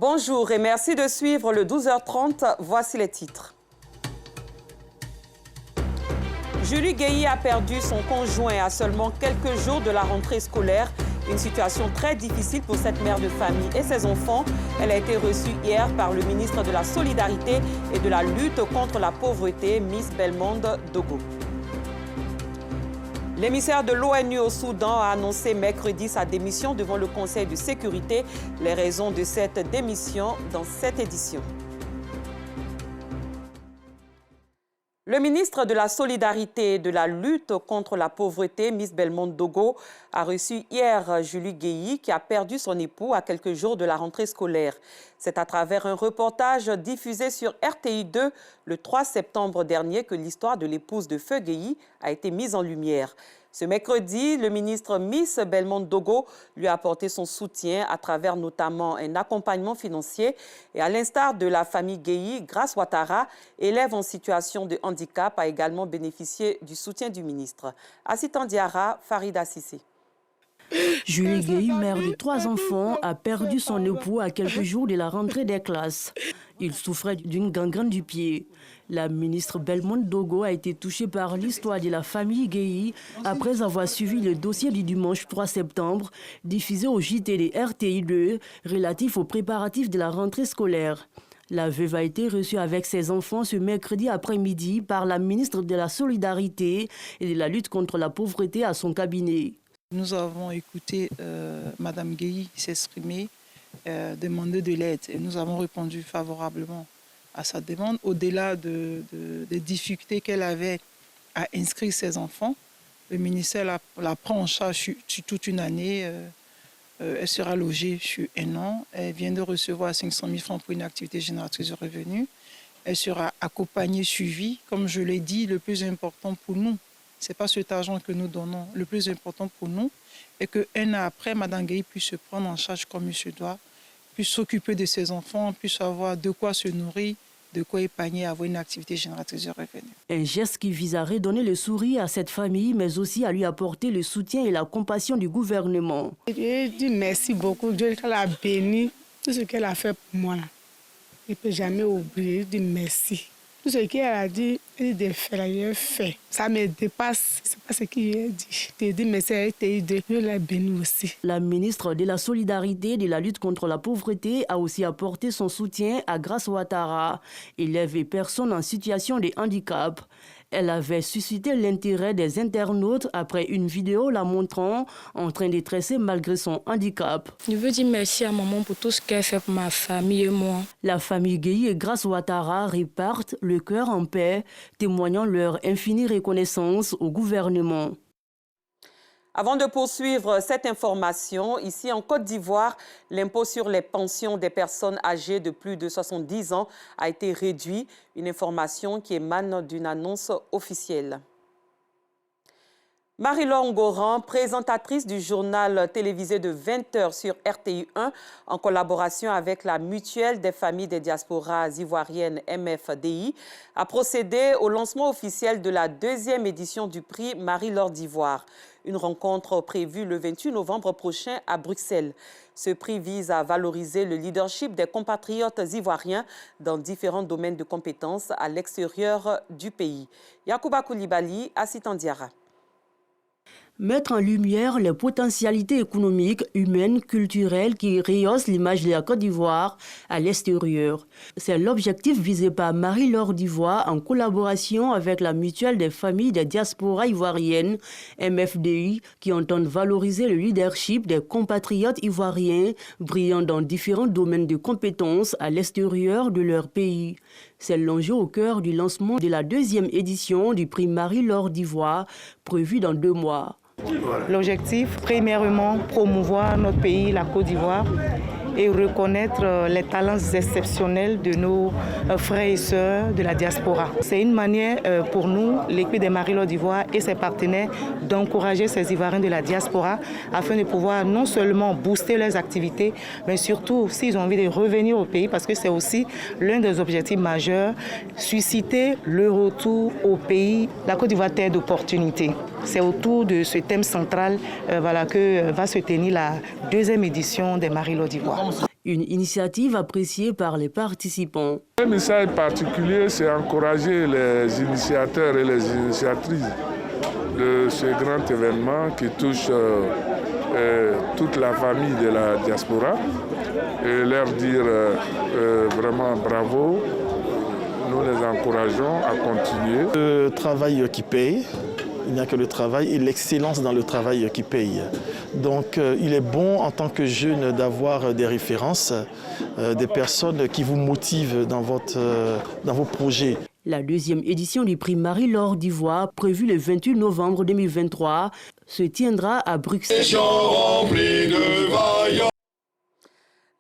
Bonjour et merci de suivre le 12h30. Voici les titres. Julie Guéhi a perdu son conjoint à seulement quelques jours de la rentrée scolaire. Une situation très difficile pour cette mère de famille et ses enfants. Elle a été reçue hier par le ministre de la Solidarité et de la lutte contre la pauvreté, Miss Belmondo Dogo. L'émissaire de l'ONU au Soudan a annoncé mercredi sa démission devant le Conseil de sécurité. Les raisons de cette démission dans cette édition. Le ministre de la Solidarité et de la lutte contre la pauvreté, Miss Belmondo Dogo, a reçu hier Julie Guéhi, qui a perdu son époux à quelques jours de la rentrée scolaire. C'est à travers un reportage diffusé sur RTI2 le 3 septembre dernier que l'histoire de l'épouse de Feu Guéhi a été mise en lumière. Ce mercredi, le ministre Miss Belmondo Dogo lui a apporté son soutien à travers notamment un accompagnement financier. Et à l'instar de la famille Guéhi, Grace Ouattara, élève en situation de handicap, a également bénéficié du soutien du ministre. Assistant Diarra, Farida Sissé. Julie Guéhi, mère de 3 enfants, a perdu son époux à quelques jours de la rentrée des classes. Il souffrait d'une gangrène du pied. La ministre Belmondo Dogo a été touchée par l'histoire de la famille Guéhi après avoir suivi le dossier du dimanche 3 septembre, diffusé au JT de RTI2, relatif aux préparatifs de la rentrée scolaire. La veuve a été reçue avec ses enfants ce mercredi après-midi par la ministre de la Solidarité et de la lutte contre la pauvreté à son cabinet. Nous avons écouté Mme Guéhi s'exprimer, demander de l'aide et nous avons répondu favorablement à sa demande. Au-delà des difficultés qu'elle avait à inscrire ses enfants, le ministère la prend en charge sur toute une année. Elle sera logée sur 1 an. Elle vient de recevoir 500 000 francs pour une activité génératrice de revenus. Elle sera accompagnée, suivie. Comme je l'ai dit, le plus important pour nous, ce n'est pas cet argent que nous donnons. Le plus important pour nous est qu'1 an après, Mme Guéhi puisse se prendre en charge comme il se doit, puisse s'occuper de ses enfants, puisse avoir de quoi se nourrir, de quoi épargner, avoir une activité génératrice de revenus. Un geste qui vise à redonner le sourire à cette famille, mais aussi à lui apporter le soutien et la compassion du gouvernement. Je dis merci beaucoup. Dieu l'a béni. Tout ce qu'elle a fait pour moi, je ne peux jamais oublier. Je dis merci. Tout ce qu'elle a dit, elle dit de faire, elle fait. Ça me dépasse. C'est pas ce qu'il a dit. Je dis merci à RTI2. Dieu l'a béni aussi. La ministre de la Solidarité et de la lutte contre la pauvreté a aussi apporté son soutien à Grace Ouattara, élève et personne en situation de handicap. Elle avait suscité l'intérêt des internautes après une vidéo la montrant en train de tresser malgré son handicap. Je veux dire merci à maman pour tout ce qu'elle fait pour ma famille et moi. La famille Guéhi et Grace Ouattara repartent le cœur en paix, témoignant leur infinie reconnaissance au gouvernement. Avant de poursuivre cette information, ici en Côte d'Ivoire, l'impôt sur les pensions des personnes âgées de plus de 70 ans a été réduit. Une information qui émane d'une annonce officielle. Marie-Laure Ngoran, présentatrice du journal télévisé de 20h sur RTI1, en collaboration avec la Mutuelle des familles des diasporas ivoiriennes MFDI, a procédé au lancement officiel de la 2e édition du prix Marie-Laure d'Ivoire. Une rencontre prévue le 28 novembre prochain à Bruxelles. Ce prix vise à valoriser le leadership des compatriotes ivoiriens dans différents domaines de compétences à l'extérieur du pays. Yacouba Koulibaly, assistant Diarra. Mettre en lumière les potentialités économiques, humaines, culturelles qui rehaussent l'image de la Côte d'Ivoire à l'extérieur. C'est l'objectif visé par Marie-Laure d'Ivoire en collaboration avec la Mutuelle des familles des diasporas ivoiriennes, MFDI, qui entendent valoriser le leadership des compatriotes ivoiriens brillant dans différents domaines de compétences à l'extérieur de leur pays. C'est l'enjeu au cœur du lancement de la 2e édition du prix Marie-Laure d'Ivoire, prévu dans 2 mois. L'objectif, premièrement, promouvoir notre pays, la Côte d'Ivoire, et reconnaître les talents exceptionnels de nos frères et sœurs de la diaspora. C'est une manière pour nous, l'équipe des Marie-Laure d'Ivoire et ses partenaires, d'encourager ces Ivoiriens de la diaspora afin de pouvoir non seulement booster leurs activités, mais surtout, s'ils ont envie de revenir au pays, parce que c'est aussi l'un des objectifs majeurs, susciter le retour au pays, la Côte d'Ivoire terre d'opportunités. C'est autour de ce thème central que va se tenir la 2e édition des Marie-Laure d'Ivoire. Une initiative appréciée par les participants. Un message particulier, c'est encourager les initiateurs et les initiatrices de ce grand événement qui touche toute la famille de la diaspora et leur dire vraiment bravo. Nous les encourageons à continuer. Le travail qui paye, il n'y a que le travail et l'excellence dans le travail qui paye. Donc il est bon en tant que jeune d'avoir des références, des personnes qui vous motivent dans vos projets. La deuxième édition du prix Marie-Laure d'Ivoire, prévue le 28 novembre 2023, se tiendra à Bruxelles.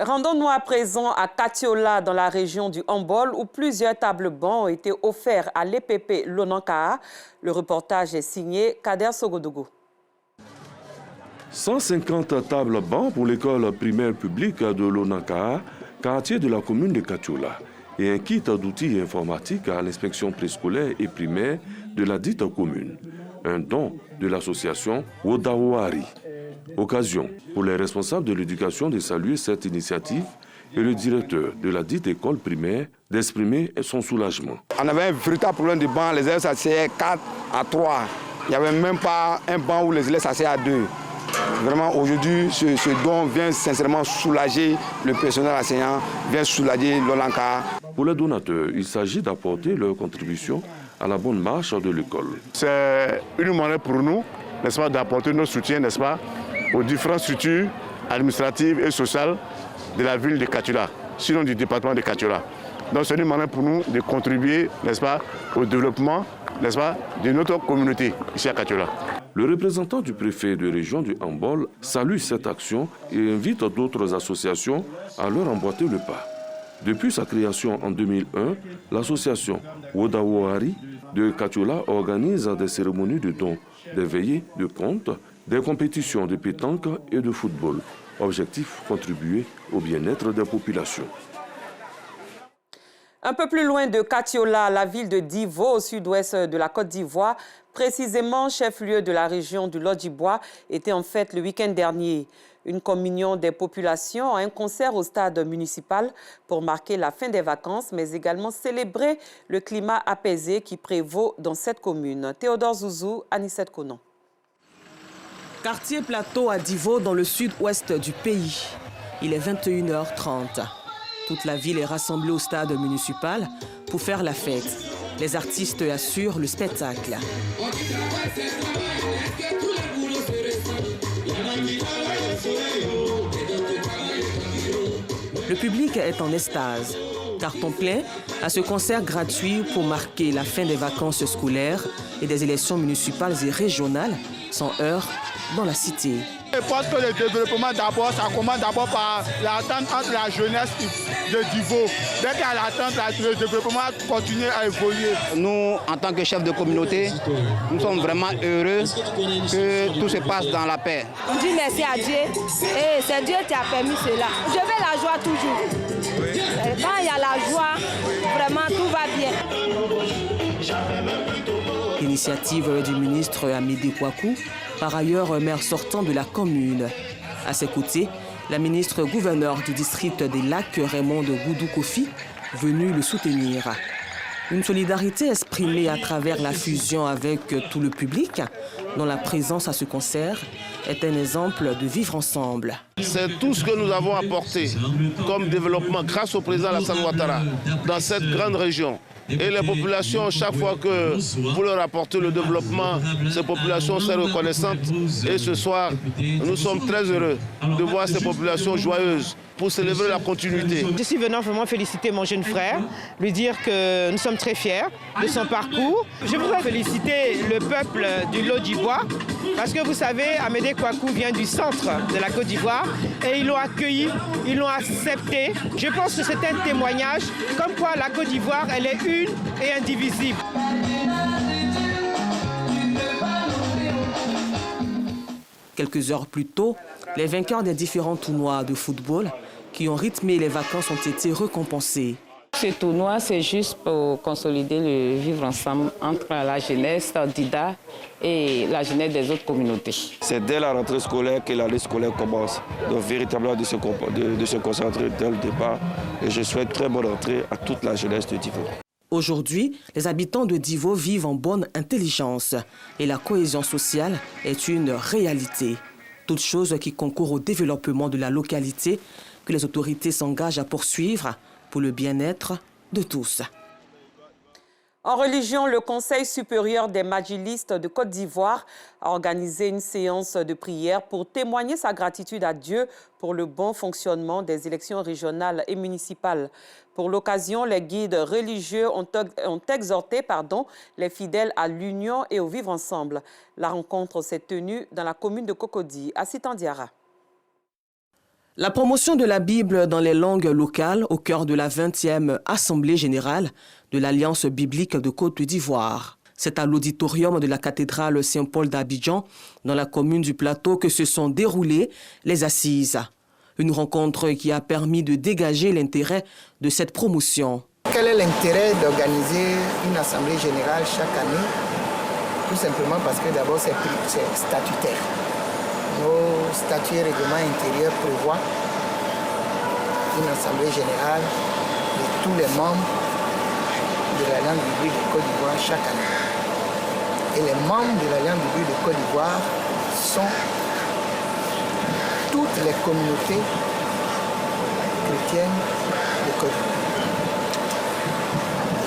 Rendons-nous à présent à Katiola, dans la région du Hambol, où plusieurs tables bancs ont été offerts à l'EPP Lonankaa. Le reportage est signé Kader Sogodogo. 150 tables bancs pour l'école primaire publique de Lonankaa, quartier de la commune de Katiola, et un kit d'outils informatiques à l'inspection préscolaire et primaire de la dite commune. Un don de l'association Wodawari. Occasion pour les responsables de l'éducation de saluer cette initiative et le directeur de la dite école primaire d'exprimer son soulagement. On avait un véritable problème de banc, les élèves s'asseyaient 4 à 3. Il n'y avait même pas un banc où les élèves s'asseyaient à 2. Vraiment, aujourd'hui, ce don vient sincèrement soulager le personnel enseignant, vient soulager l'Olanka. Pour les donateurs, il s'agit d'apporter leur contribution à la bonne marche de l'école. C'est une manière pour nous, n'est-ce pas, d'apporter notre soutien, n'est-ce pas, aux différentes structures administratives et sociales de la ville de Katiola, sinon du département de Katiola. Donc c'est une manière pour nous de contribuer, n'est-ce pas, au développement, n'est-ce pas, de notre communauté ici à Katiola. Le représentant du préfet de région du Hambol salue cette action et invite d'autres associations à leur emboîter le pas. Depuis sa création en 2001, l'association Wodawari de Katiola organise des cérémonies de dons, des veillées de contes, des compétitions de pétanque et de football. Objectif, contribuer au bien-être des populations. Un peu plus loin de Katiola, la ville de Divo, au sud-ouest de la Côte d'Ivoire, précisément chef-lieu de la région du Lodjibois, était en fête le week-end dernier. Une communion des populations, un concert au stade municipal pour marquer la fin des vacances, mais également célébrer le climat apaisé qui prévaut dans cette commune. Théodore Zouzou, Anissette Konon. Quartier Plateau à Divo, dans le sud-ouest du pays. Il est 21h30. Toute la ville est rassemblée au stade municipal pour faire la fête. Les artistes assurent le spectacle. Le public est en extase. Carton plein à ce concert gratuit pour marquer la fin des vacances scolaires et des élections municipales et régionales sans heurts dans la cité. Je pense que le développement d'abord, ça commence d'abord par l'attente entre la jeunesse de Divo. Dès qu'il y a l'attente, le développement continue à évoluer. Nous, en tant que chefs de communauté, nous sommes vraiment heureux que tout se passe dans la paix. On dit merci à Dieu et c'est Dieu qui a permis cela. Je veux la joie toujours. Quand il y a la joie, vraiment tout va bien. L'initiative du ministre Amédée Kouakou, par ailleurs maire sortant de la commune. À ses côtés, la ministre gouverneure du district des Lacs, Raymond Goudou Kofi, venue le soutenir. Une solidarité exprimée à travers la fusion avec tout le public, dont la présence à ce concert est un exemple de vivre ensemble. C'est tout ce que nous avons apporté comme développement grâce au président Alassane Ouattara dans cette grande région. Et les populations, chaque fois que vous leur apportez le développement, ces populations sont reconnaissantes. Et ce soir, nous sommes très heureux de voir ces populations joyeuses pour célébrer la continuité. Je suis venant vraiment féliciter mon jeune frère, lui dire que nous sommes très fiers de son parcours. Je voudrais féliciter le peuple du Lodjibois parce que vous savez, Amédée Kouakou vient du centre de la Côte d'Ivoire et ils l'ont accueilli, ils l'ont accepté. Je pense que c'est un témoignage comme quoi la Côte d'Ivoire, elle est une et indivisible. Quelques heures plus tôt, les vainqueurs des différents tournois de football qui ont rythmé les vacances ont été récompensés. Ce tournoi, c'est juste pour consolider le vivre ensemble entre la jeunesse d'Ida et la jeunesse des autres communautés. C'est dès la rentrée scolaire que l'année scolaire commence. Donc véritablement de se concentrer dès le départ. Et je souhaite très bonne rentrée à toute la jeunesse de Divo. Aujourd'hui, les habitants de Divo vivent en bonne intelligence et la cohésion sociale est une réalité. Toute chose qui concourt au développement de la localité que les autorités s'engagent à poursuivre pour le bien-être de tous. En religion, le Conseil supérieur des Madjilistes de Côte d'Ivoire a organisé une séance de prière pour témoigner sa gratitude à Dieu pour le bon fonctionnement des élections régionales et municipales. Pour l'occasion, les guides religieux ont exhorté les fidèles à l'union et au vivre ensemble. La rencontre s'est tenue dans la commune de Cocody, à Sitandiara. La promotion de la Bible dans les langues locales au cœur de la 20e Assemblée générale de l'Alliance biblique de Côte d'Ivoire. C'est à l'auditorium de la cathédrale Saint-Paul d'Abidjan, dans la commune du Plateau, que se sont déroulées les assises. Une rencontre qui a permis de dégager l'intérêt de cette promotion. Quel est l'intérêt d'organiser une assemblée générale chaque année? Tout simplement parce que d'abord c'est statutaire. Nos statuts et règlements intérieurs prévoient une assemblée générale de tous les membres de l'Alliance biblique de Côte d'Ivoire chaque année. Et les membres de l'Alliance biblique de Côte d'Ivoire sont toutes les communautés chrétiennes de Côte d'Ivoire.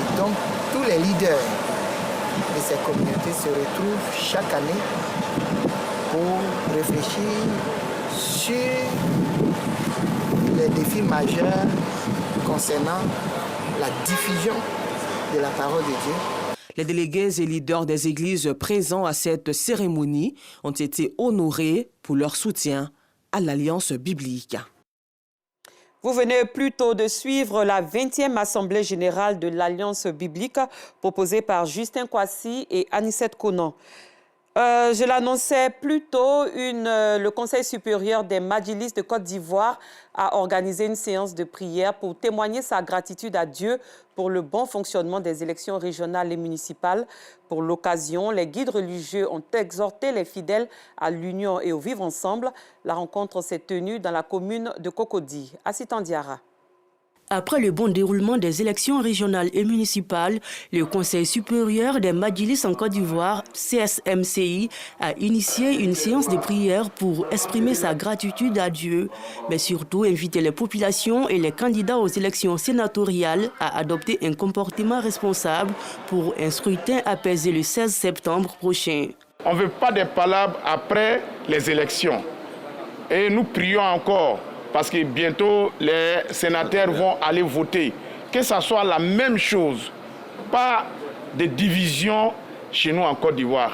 Et donc, tous les leaders de ces communautés se retrouvent chaque année pour réfléchir sur les défis majeurs concernant la diffusion de la parole de Dieu. Les délégués et leaders des églises présents à cette cérémonie ont été honorés pour leur soutien à l'Alliance biblique. Vous venez plutôt de suivre la 20e Assemblée générale de l'Alliance biblique proposée par Justin Kwasi et Anicette Conan. Je l'annonçais plus tôt, le Conseil supérieur des Madjilistes de Côte d'Ivoire a organisé une séance de prière pour témoigner sa gratitude à Dieu pour le bon fonctionnement des élections régionales et municipales. Pour l'occasion, les guides religieux ont exhorté les fidèles à l'union et au vivre ensemble. La rencontre s'est tenue dans la commune de Cocody, à Sitandiara. Après le bon déroulement des élections régionales et municipales, le Conseil supérieur des Madjilistes en Côte d'Ivoire, CSMCI, a initié une séance de prière pour exprimer sa gratitude à Dieu, mais surtout inviter les populations et les candidats aux élections sénatoriales à adopter un comportement responsable pour un scrutin apaisé le 16 septembre prochain. On ne veut pas des palabres après les élections. Et nous prions encore, parce que bientôt les sénateurs vont aller voter. Que ça soit la même chose, pas de division chez nous en Côte d'Ivoire.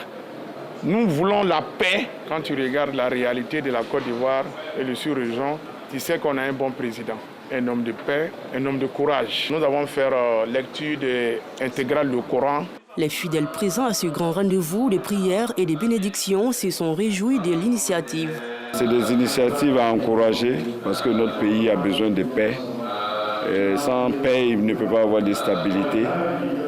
Nous voulons la paix. Quand tu regardes la réalité de la Côte d'Ivoire et le sous-région, tu sais qu'on a un bon président, un homme de paix, un homme de courage. Nous avons fait lecture intégrale du Coran. Les fidèles présents à ce grand rendez-vous de prières et de bénédictions se sont réjouis de l'initiative. C'est des initiatives à encourager parce que notre pays a besoin de paix. Et sans paix, il ne peut pas avoir de stabilité.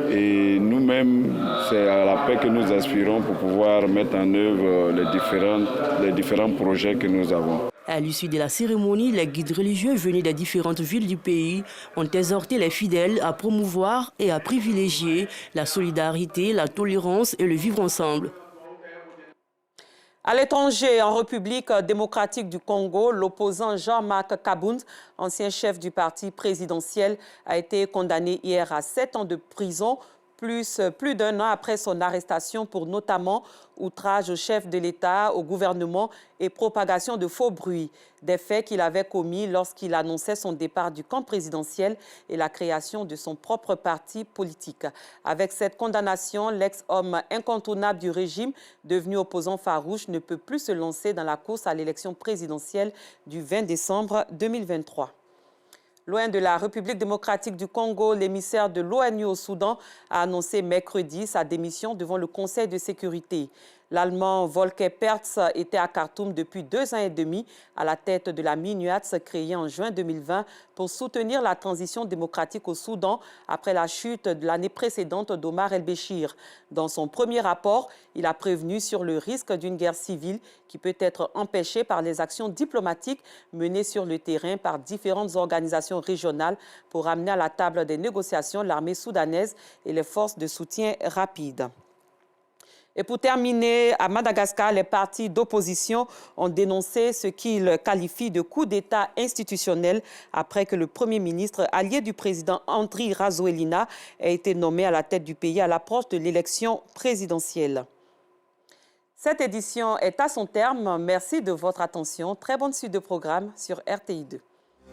Et nous-mêmes, c'est à la paix que nous aspirons pour pouvoir mettre en œuvre les différents projets que nous avons. À l'issue de la cérémonie, les guides religieux venus des différentes villes du pays ont exhorté les fidèles à promouvoir et à privilégier la solidarité, la tolérance et le vivre ensemble. À l'étranger, en République démocratique du Congo, l'opposant Jean-Marc Kabound, ancien chef du parti présidentiel, a été condamné hier à 7 ans de prison, plus d'un an après son arrestation pour notamment outrage au chef de l'État, au gouvernement et propagation de faux bruits. Des faits qu'il avait commis lorsqu'il annonçait son départ du camp présidentiel et la création de son propre parti politique. Avec cette condamnation, l'ex-homme incontournable du régime, devenu opposant farouche, ne peut plus se lancer dans la course à l'élection présidentielle du 20 décembre 2023. Loin de la République démocratique du Congo, l'émissaire de l'ONU au Soudan a annoncé mercredi sa démission devant le Conseil de sécurité. L'Allemand Volker Perthes était à Khartoum depuis 2 ans et demi à la tête de la MINUATS créée en juin 2020 pour soutenir la transition démocratique au Soudan après la chute de l'année précédente d'Omar el-Béchir. Dans son premier rapport, il a prévenu sur le risque d'une guerre civile qui peut être empêchée par les actions diplomatiques menées sur le terrain par différentes organisations régionales pour amener à la table des négociations l'armée soudanaise et les forces de soutien rapide. Et pour terminer, à Madagascar, les partis d'opposition ont dénoncé ce qu'ils qualifient de coup d'État institutionnel après que le Premier ministre allié du président Andry Rajoelina ait été nommé à la tête du pays à l'approche de l'élection présidentielle. Cette édition est à son terme. Merci de votre attention. Très bonne suite de programme sur RTI2.